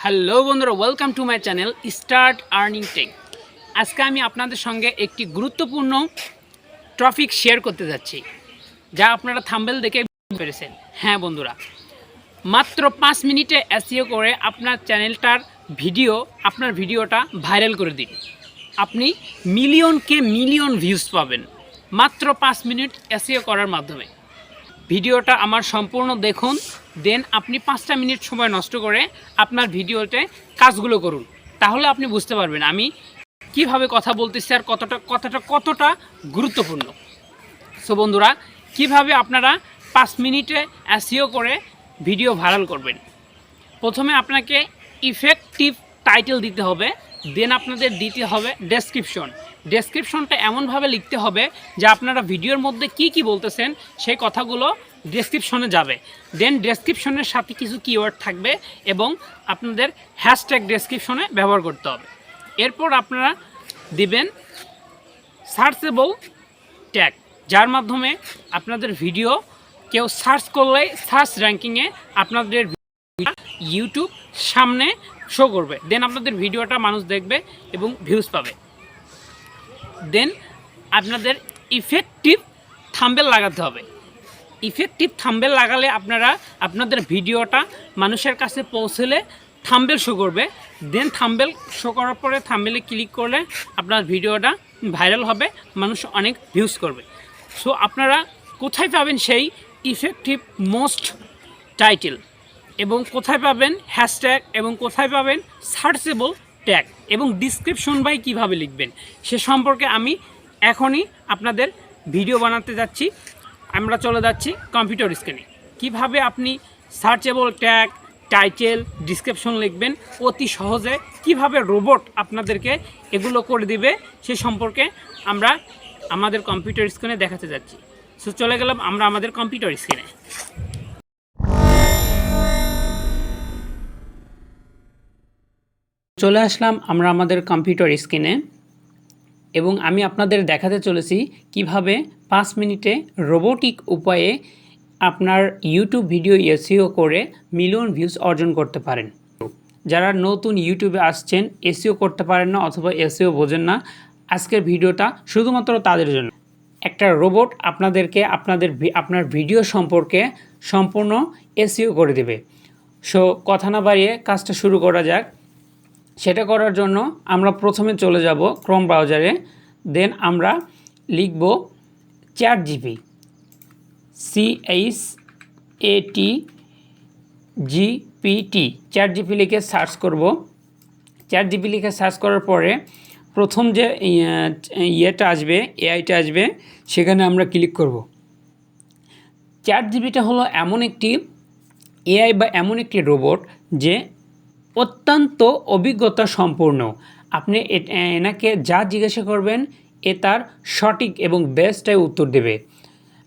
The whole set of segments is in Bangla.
হ্যালো বন্ধুরা, welcome to my channel start earning tech. আজকে আমি আপনাদের সঙ্গে একটি গুরুত্বপূর্ণ টপিক শেয়ার করতে যাচ্ছি, যা আপনারা থাম্বনেল দেখে বুঝতে পেরেছেন। হ্যাঁ বন্ধুরা, মাত্র 5 মিনিটে এসইও করে আপনার চ্যানেলটার আপনার ভিডিওটা ভাইরাল করে দিন। আপনি মিলিয়ন ভিউজ পাবেন মাত্র 5 মিনিট এসইও করার মাধ্যমে। ভিডিওটা আমার সম্পূর্ণ দেখুন, দেন আপনি 5টা মিনিট সময় নষ্ট করে আপনার ভিডিওতে কাজগুলো করুন। তাহলে আপনি বুঝতে পারবেন আমি কিভাবে কথা বলতেছি আর কতটা গুরুত্বপূর্ণ। সো বন্ধুরা, কিভাবে আপনারা 5 মিনিটে এসইও করে ভিডিও ভাইরাল করবেন। প্রথমে আপনাকে ইফেক্টিভ টাইটেল দিতে হবে, দেন আপনাদের দিতে হবে ডেসক্রিপশনটা এমনভাবে লিখতে হবে যে আপনারা ভিডিওর মধ্যে কি বলতেছেন সেই কথাগুলো ডেসক্রিপশনে যাবে। দেন ডেসক্রিপশনের সাথে কিছু কিওয়ার্ড থাকবে এবং আপনাদের হ্যাশট্যাগ ডেসক্রিপশনে ব্যবহার করতে হবে। এরপর আপনারা দিবেন সার্চেবল ট্যাগ, যার মাধ্যমে আপনাদের ভিডিও কেউ সার্চ করলে সার্চ র্যাঙ্কিংয়ে আপনাদের ইউটিউব সামনে শো করবে। দেন আপনাদের ভিডিওটা মানুষ দেখবে এবং ভিউজ পাবে। দেন আপনাদের ইফেক্টিভ থাম্বনেল লাগাতে হবে। ইফেক্টিভ থাম্বনেল লাগালে আপনাদের ভিডিওটা মানুষের কাছে পৌঁছলে থাম্বনেল শো করবে। দেন থাম্বনেল শো করার পরে থাম্বনেলে ক্লিক করলে আপনার ভিডিওটা ভাইরাল হবে, মানুষ অনেক ভিউজ করবে। সো আপনারা কোথায় পাবেন সেই ইফেক্টিভ মোস্ট টাইটেল, এবং কোথায় পাবেন হ্যাশট্যাগ, এবং কোথায় পাবেন সার্চেবল ট্যাগ, এবং ডিসক্রিপশন বাই কীভাবে লিখবেন সে সম্পর্কে আমি এখনই আপনাদের ভিডিও বানাতে যাচ্ছি। আমরা চলে যাচ্ছি কম্পিউটার স্ক্রিনে। কিভাবে আপনি সার্চেবল ট্যাগ, টাইটেল, ডিসক্রিপশন লিখবেন অতি সহজে, কিভাবে রোবট আপনাদেরকে এগুলো করে দিবে সে সম্পর্কে আমরা আমাদের কম্পিউটার স্ক্রিনে দেখাতে যাচ্ছি। সো চলে গেলাম আমরা আমাদের কম্পিউটার স্ক্রিনে। চলে আসলাম আমরা আমাদের কম্পিউটার স্ক্রিনে, এবং আমি আপনাদের দেখাতে চলেছি কিভাবে 5 মিনিটে রোবোটিক উপায়ে আপনার ইউটিউব ভিডিও এসইও করে মিলিয়ন ভিউজ অর্জন করতে পারেন। যারা নতুন ইউটিউবে আসছেন, এসইও করতে পারেন না অথবা এসইও বোঝেন না, আজকের ভিডিওটা শুধুমাত্র তাদের জন্য। একটা রোবট আপনাদেরকে আপনার ভিডিও সম্পর্কে সম্পূর্ণ এসইও করে দেবে। সো কথা না বাড়িয়ে কাজটা শুরু করা যাক। সেটা করার জন্য আমরা প্রথমে চলে যাব ক্রোম ব্রাউজারে। দেন আমরা লিখব চ্যাটজিপিটি, CHATGPT, চ্যাটজিপিটি লিখে সার্চ করব। চ্যাটজিপিটি লিখে সার্চ করার পরে প্রথম যে ইয়েটা আসবে, এআইটা আসবে, সেখানে আমরা ক্লিক করব। চ্যাটজিপিটি হলো এমন একটি এআই বা এমন একটি রোবট যে অত্যন্ত অভিজ্ঞতা সম্পূর্ণ। আপনি এনাকে যা জিজ্ঞাসা করবেন এ তার সঠিক এবং বেস্টটাই উত্তর দেবে।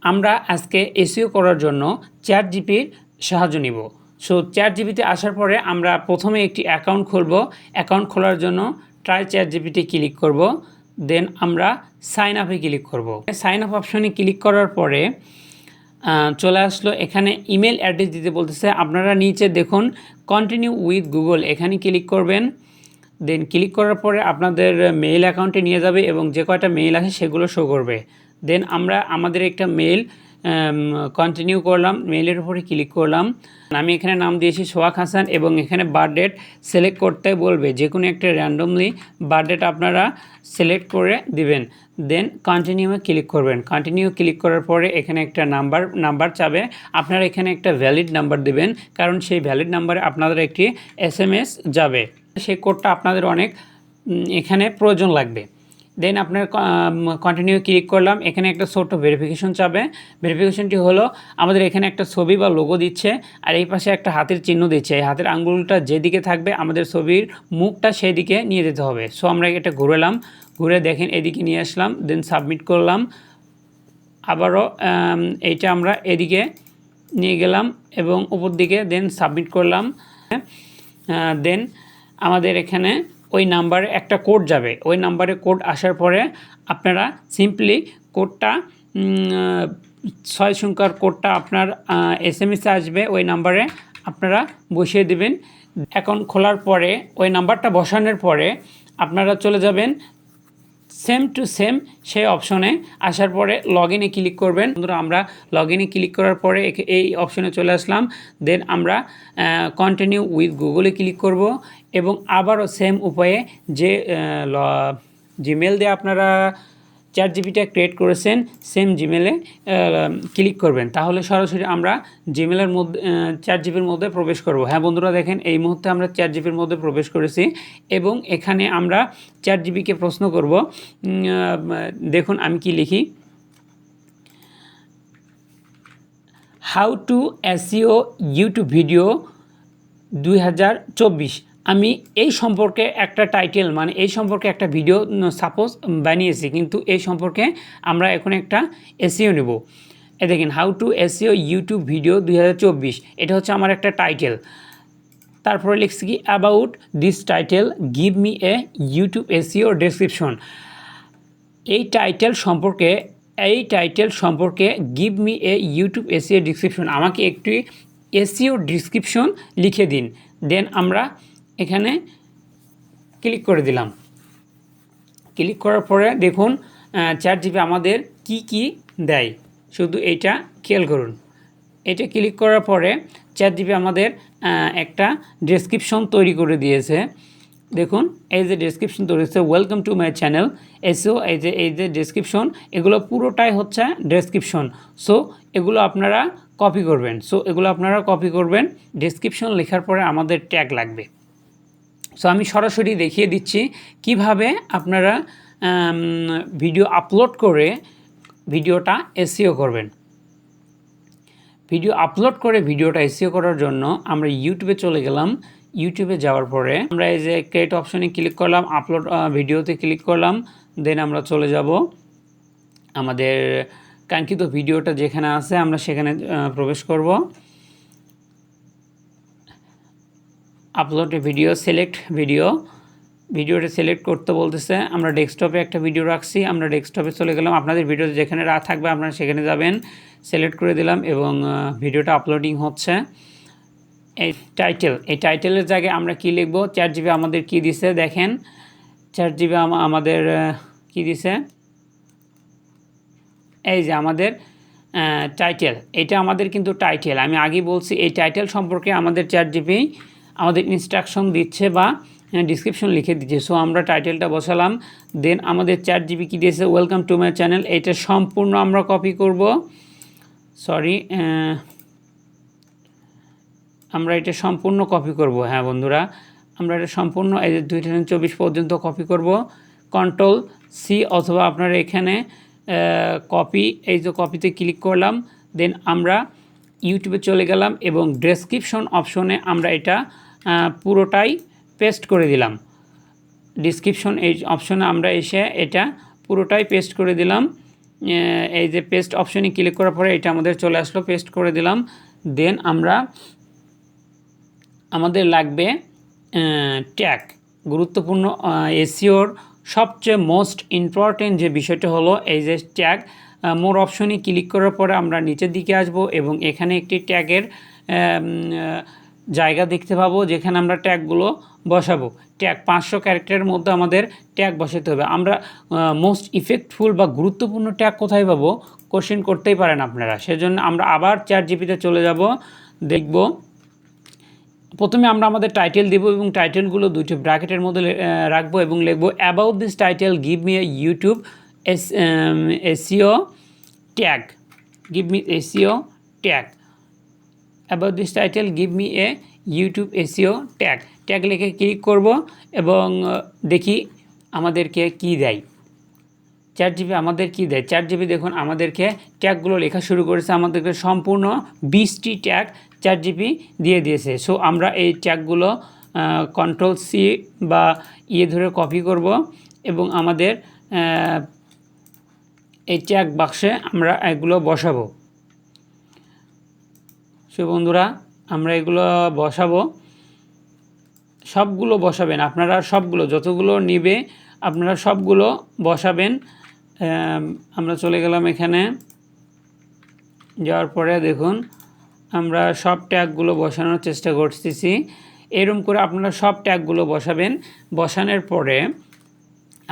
আমরা আজকে এসইও করার জন্য চ্যাটজিপিটির সাহায্য নিব। সো চ্যাটজিপিটি আসার পরে আমরা প্রথমে একটি অ্যাকাউন্ট খুলব। অ্যাকাউন্ট খোলার জন্য ট্রাই চ্যাটজিপিটি ক্লিক করব। দেন আমরা সাইন আপে ক্লিক করব। সাইন আপ অপশনে ক্লিক করার পরে চলে আসলো, এখানে ইমেল অ্যাড্রেস দিতে বলতেছে। আপনারা নিচে দেখুন কন্টিনিউ উইথ গুগল, এখানে ক্লিক করবেন। দেন ক্লিক করার পরে আপনাদের মেইল অ্যাকাউন্টে নিয়ে যাবে এবং যে কয়টা মেইল আছে সেগুলো শো করবে। দেন আমরা আমাদের একটা মেইল কন্টিনিউ করলাম, মেইলের উপরে ক্লিক করলাম। আমি এখানে নাম দিয়েছি সোহাগ হাসান, এবং এখানে বার্থডেট সিলেক্ট করতে বলবে, যে কোনো একটা র্যান্ডমলি বার্থডেট আপনারা সিলেক্ট করে দিবেন। দেন কন্টিনিউয়ে ক্লিক করবেন। কন্টিনিউ ক্লিক করার পরে এখানে একটা নাম্বার চাবে, আপনারা এখানে একটা ভ্যালিড নাম্বার দেবেন, কারণ সেই ভ্যালিড নাম্বারে আপনাদের একটি SMS যাবে। সেই কোডটা আপনাদের অনেক এখানে প্রয়োজন লাগবে। দেন আপনার কন্টিনিউ ক্লিক করলাম। এখানে একটা ছোট্ট ভেরিফিকেশন চাবে। ভেরিফিকেশনটি হলো আমাদের এখানে একটা ছবি বা লোগো দিচ্ছে, আর এই পাশে একটা হাতের চিহ্ন দিচ্ছে। এই হাতের আঙ্গুলটা যেদিকে থাকবে আমাদের ছবির মুখটা সেই দিকে নিয়ে যেতে হবে। সো আমরা এটা ঘুরালাম, ঘুরে দেখেন এদিকে নিয়ে আসলাম। দেন সাবমিট করলাম। আবারও এইটা আমরা এদিকে নিয়ে গেলাম এবং উপর দিকে, দেন সাবমিট করলাম। দেন আমাদের এখানে ওই নাম্বারে একটা কোড যাবে। ওই নাম্বারে কোড আসার পরে আপনারা সিম্পলি কোডটা 6 সংখ্যার কোডটা আপনার SMS আসবে, ওই নাম্বারে আপনারা বসিয়ে দেবেন। অ্যাকাউন্ট খোলার পরে ওই নাম্বারটা বসানোর পরে আপনারা চলে যাবেন সেম টু সেম সেই অপশনে আসার পরে লগ ইনে ক্লিক করবেন। বন্ধুরা আমরা লগ ইনে ক্লিক করার পরে এই অপশনে চলে আসলাম। দেন আমরা কন্টিনিউ উইথ গুগলে ক্লিক করব এবং আবারও সেম উপায়ে যে জিমেল দিয়ে আপনারা চ্যাট জিপিটা ক্রিয়েট করেছেন সেম জিমেলে ক্লিক করবেন, তাহলে সরাসরি আমরা জিমেলের মধ্যে চ্যাট জিপির মধ্যে প্রবেশ করব। হ্যাঁ বন্ধুরা দেখেন এই মুহূর্তে আমরা চ্যাট জিপির মধ্যে প্রবেশ করেছি এবং এখানে আমরা চ্যাট জিপিকে প্রশ্ন করব। দেখুন আমি কি লিখি, how to SEO YouTube video 2024। আমি এই সম্পর্কে একটা টাইটেল মানে এই সম্পর্কে একটা ভিডিও সাপোজ বানিয়েছি, কিন্তু এই সম্পর্কে আমরা এখন একটা এসইও নেব। এ দেখেন how to SEO YouTube video 2024, এটা হচ্ছে আমার একটা টাইটেল। তারপরে লিখছি কি about this title give me a YouTube SEO description. এই টাইটেল সম্পর্কে give me a YouTube SEO description, আমাকে একটি এসইও ডিসক্রিপশন লিখে দিন। দেন আমরা এখানে ক্লিক করে দিলাম। ক্লিক করার পরে দেখুন চ্যাট জিপি আমাদের কি কি দেয়, শুধু এইটা খেয়াল করুন। এটা ক্লিক করার পরে চ্যাট জিপি আমাদের একটা ডেসক্রিপশন তৈরি করে দিয়েছে। দেখুন এই যে ডেসক্রিপশন তৈরি হচ্ছে, welcome to my channel SEO, এই যে ডেসক্রিপশন, এগুলো পুরোটাই হচ্ছে ডেসক্রিপশন। সো এগুলো আপনারা কপি করবেন। ডেসক্রিপশন লেখার পরে আমাদের ট্যাগ লাগবে। সো আমি সরাসরি দেখিয়ে দিচ্ছি কিভাবে আপনারা ভিডিও আপলোড করে ভিডিওটা এসইও করবেন। ভিডিওটা এসইও করার জন্য আমরা ইউটিউবে চলে গেলাম। ইউটিউবে যাওয়ার পরে আমরা এই যে ক্রিয়েট অপশনে ক্লিক করলাম, আপলোড ভিডিওতে ক্লিক করলাম। দেন আমরা চলে যাব আমাদের কাঙ্ক্ষিত ভিডিওটা যেখানে আছে আমরা সেখানে প্রবেশ করব। আপলোড ভিডিও, সিলেক্ট ভিডিওটা সিলেক্ট করতে বলতেছে। আমরা ডেস্কটপে একটা ভিডিও রাখছি, আমরা ডেস্কটপে চলে গেলাম। আপনাদের ভিডিও যেখানে থাকবে আপনারা সেখানে যাবেন, সিলেক্ট করে দিলাম এবং ভিডিওটা আপলোডিং হচ্ছে। এই টাইটেলের জায়গায় আমরা কি লিখব, চ্যাট জিপি আমাদের কি দিছে দেখেন। চ্যাট জিপি আমাদের কি দিছে, এই যে আমাদের টাইটেল, এটা আমাদের কিন্তু টাইটেল, আমি আগেই বলছি এই টাইটেল সম্পর্কে আমাদের চ্যাট জিপি আমাদের ইনস্ট্রাকশন দিচ্ছে বা ডিসক্রিপশন লিখে দিচ্ছে। সো আমরা টাইটেলটা বসালাম। দেন আমাদের চ্যাট জিপি কী দিয়েছে, ওয়েলকাম টু মাই চ্যানেল, এটা সম্পূর্ণ আমরা কপি করব। আমরা এটা সম্পূর্ণ কপি করব। হ্যাঁ বন্ধুরা আমরা এটা সম্পূর্ণ এই যে 2024 পর্যন্ত কপি করব। কন্ট্রোল সি অথবা আপনারা এখানে কপি, এই যে কপিতে ক্লিক করলাম। দেন আমরা ইউটিউবে চলে গেলাম এবং ডেসক্রিপশন অপশনে আমরা এটা পুরোটাই পেস্ট করে দিলাম। ডিসক্রিপশন এই অপশনে আমরা এসে এটা পুরোটাই পেস্ট করে দিলাম। এই যে পেস্ট অপশনে ক্লিক করার পরে এটা আমাদের চলে আসলো, পেস্ট করে দিলাম। দেন আমাদের লাগবে ট্যাগ। গুরুত্বপূর্ণ এসইওর সবচেয়ে মোস্ট ইম্পর্টেন্ট যে বিষয়টা হলো এই যে ট্যাগ। মোর অপশনে ক্লিক করার পরে আমরা নিচের দিকে আসব এবং এখানে একটি ট্যাগের জায়গা দেখতে পাবো যেখানে আমরা ট্যাগগুলো বসাবো। ট্যাগ 500 ক্যারেক্টারের মধ্যে আমাদের ট্যাগ বসাতে হবে। আমরা মোস্ট ইফেক্টফুল বা গুরুত্বপূর্ণ ট্যাগ কোথায় পাবো কোশ্চেন করতেই পারেন আপনারা, সেজন্য আমরা আবার চ্যাট জিপিতে চলে যাব, দেখব। প্রথমে আমরা আমাদের টাইটেল দেব এবং টাইটেলগুলো দুটো ব্র্যাকেটের মধ্যে রাখবো এবং লিখব about this title give me a YouTube SEO tag, about this title give me a YouTube SEO tag লিখে ক্লিক করব এবং দেখি আমাদেরকে কি দেয় চ্যাট জিপি। চ্যাট জিপি দেখুন আমাদেরকে ট্যাগগুলো লেখা শুরু করেছে, আমাদেরকে সম্পূর্ণ 20টি ট্যাগ চ্যাট জিপি দিয়ে দিয়েছে। সো আমরা এই ট্যাগগুলো কন্ট্রোল সি বা ধরে কপি করব এবং আমাদের এই ট্যাগ বাক্সে আমরা এগুলো বসাবো। সো বন্ধুরা আমরা এগুলো বসাবো, সবগুলো বসাবেন আপনারা, সবগুলো যতগুলো নেবে আপনারা সবগুলো বসাবেন। আমরা চলে গেলাম এখানে, যাওয়ার পরে দেখুন আমরা সব ট্যাগগুলো বসানোর চেষ্টা করতেছি এরকম করে আপনারা সব ট্যাগগুলো বসাবেন। বসানোর পরে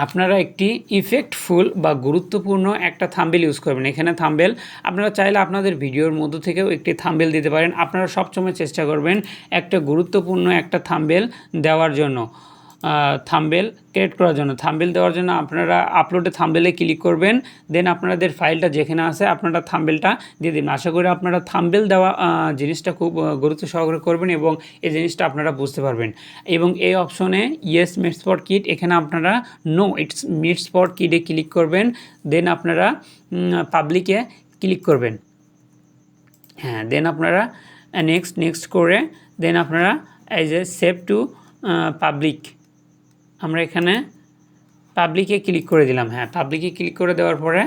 আপনারা একটি ইফেক্টফুল বা গুরুত্বপূর্ণ একটা থাম্বেল ইউজ করবেন। এখানে থাম্বেল আপনারা চাইলে আপনাদের ভিডিওর মধ্য থেকেও একটি থাম্বেল দিতে পারেন। আপনারা সবসময় চেষ্টা করবেন একটা গুরুত্বপূর্ণ একটা থাম্বেল দেওয়ার জন্য, থাম্বেল ক্রিয়েট করার জন্য। থাম্বেল দেওয়ার জন্য আপনারা আপলোডে থাম্বেলে ক্লিক করবেন, দেন আপনাদের ফাইলটা যেখানে আছে আপনারা থাম্বেলটা দিয়ে দিন। আশা করি আপনারা থাম্বেল দেওয়া জিনিসটা খুব গুরুত্ব সহকারে করবেন এবং এই জিনিসটা আপনারা বুঝতে পারবেন। এবং এই অপশনে ইয়েস মিটস ফর কিড, এখানে আপনারা নো ইটস মিটস ফর কিডে ক্লিক করবেন, দেন আপনারা পাবলিকে ক্লিক করবেন। হ্যাঁ, দেন আপনারা নেক্সট করে দেন আপনারা এই যে সেভ টু পাবলিক, আমরা এখানে পাবলিকে ক্লিক করে দিলাম। হ্যাঁ, পাবলিকে ক্লিক করে দেওয়ার পরে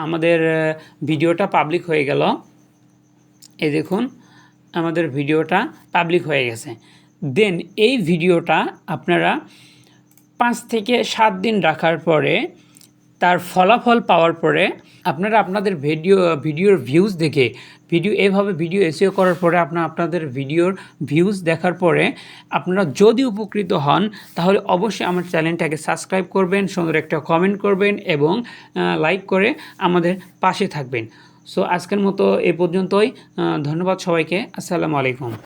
আমাদের ভিডিওটা পাবলিক হয়ে গেল। এই দেখুন আমাদের ভিডিওটা পাবলিক হয়ে গেছে। দেন এই ভিডিওটা আপনারা 5 থেকে 7 দিন রাখার পরে তার ফলাফল পাওয়ার পরে আপনারা আপনাদের ভিডিওর ভিউজ দেখে এভাবে ভিডিও এসইও করার পরে আপনাদের ভিডিওর ভিউজ দেখার পরে আপনারা যদি উপকৃত হন তাহলে অবশ্যই আমার চ্যানেলটাকে সাবস্ক্রাইব করবেন, সুন্দর একটা কমেন্ট করবেন এবং লাইক করে আমাদের পাশে থাকবেন। সো আজকের মতো এ পর্যন্তই। ধন্যবাদ সবাইকে। আসসালামু আলাইকুম।